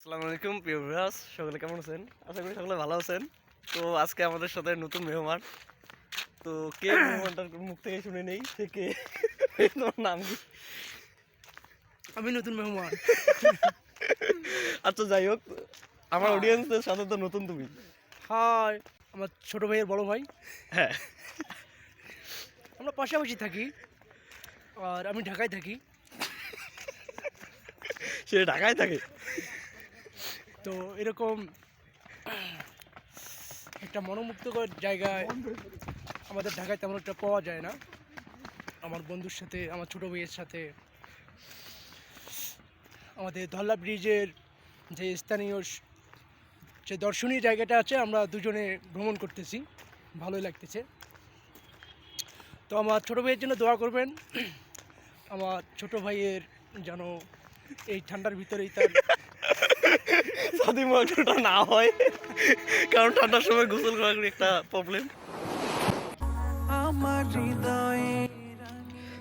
আসসালামু আলাইকুম প্রিয় ভিউয়ার্স, সকলে কেমন আছেন? আশা করি সকলে ভালো আছেন। তো আজকে আমাদের সাথে নতুন মেহমান। তো কে মেহমানটার মুখ থেকে শুনে নেই সে কে? তোমার নাম কি? আমি নতুন মেহমান। আচ্ছা যাই হোক, আমার অডিয়েন্সদের সাথে তো নতুন তুমি। হাই, আমার ছোট ভাইয়ের বড় ভাই। হ্যাঁ, আমরা পাশাপাশি থাকি, আর আমি ঢাকায় থাকি। সে ঢাকায় থাকে। তো এরকম একটা মনোমুগ্ধকর জায়গায় আমাদের ঢাকায় তেমন একটা পাওয়া যায় না। আমার বন্ধুর সাথে, আমার ছোট ভাইয়ের সাথে আমাদের ধল্লা ব্রিজের যে স্থানীয় যে দর্শনীয় জায়গাটা আছে, আমরা দুজনে ভ্রমণ করতেছি, ভালোই লাগতেছে। তো আমার ছোট ভাইয়ের জন্য দোয়া করবেন। আমার ছোট ভাইয়ের যেন এই ঠান্ডার ভিতরেই তার যদি মজুটা না হয়, কারণ ঠান্ডার সময় গোসল করা একটা প্রবলেম।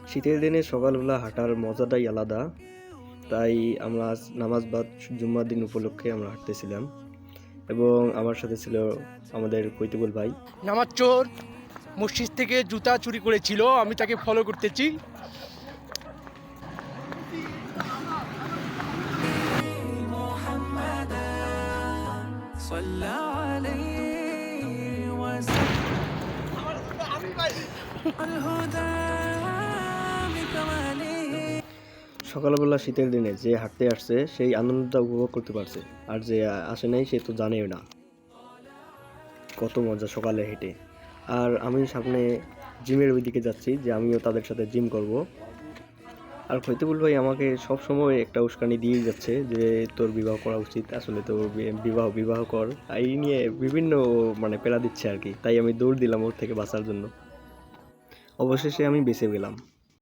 শীতের দিনে সকালবেলা হাঁটার মজাটাই আলাদা। তাই আমরা আজ নামাজ বাদ জুম্মার দিন উপলক্ষে আমরা হাঁটতেছিলাম এবং আমার সাথে ছিল আমাদের কৈতুবুল ভাই। নামাজ চোর মসজিদ থেকে জুতা চুরি করেছিল, আমি তাকে ফলো করতেছি। সকালবেলা শীতের দিনে যে হাঁটতে আসছে সেই আনন্দটা উপভোগ করতে পারছে, আর যে আসে নাই সে তো জানেও না কত মজা সকালে হেঁটে। আর আমি সামনে জিমের ওই দিকে যাচ্ছি যে আমিও তাদের সাথে জিম করব। আর খৈতুবুল ভাই আমাকে সব সময় একটা উস্কানি দিয়েই যাচ্ছে যে তোর বিবাহ করা উচিত, আসলে তোর বিবাহ কর, এই নিয়ে বিভিন্ন মানে পেলা দিচ্ছে আর কি। তাই আমি দৌড় দিলাম ওর থেকে বাঁচার জন্য। অবশেষে আমি বেঁচে গেলাম।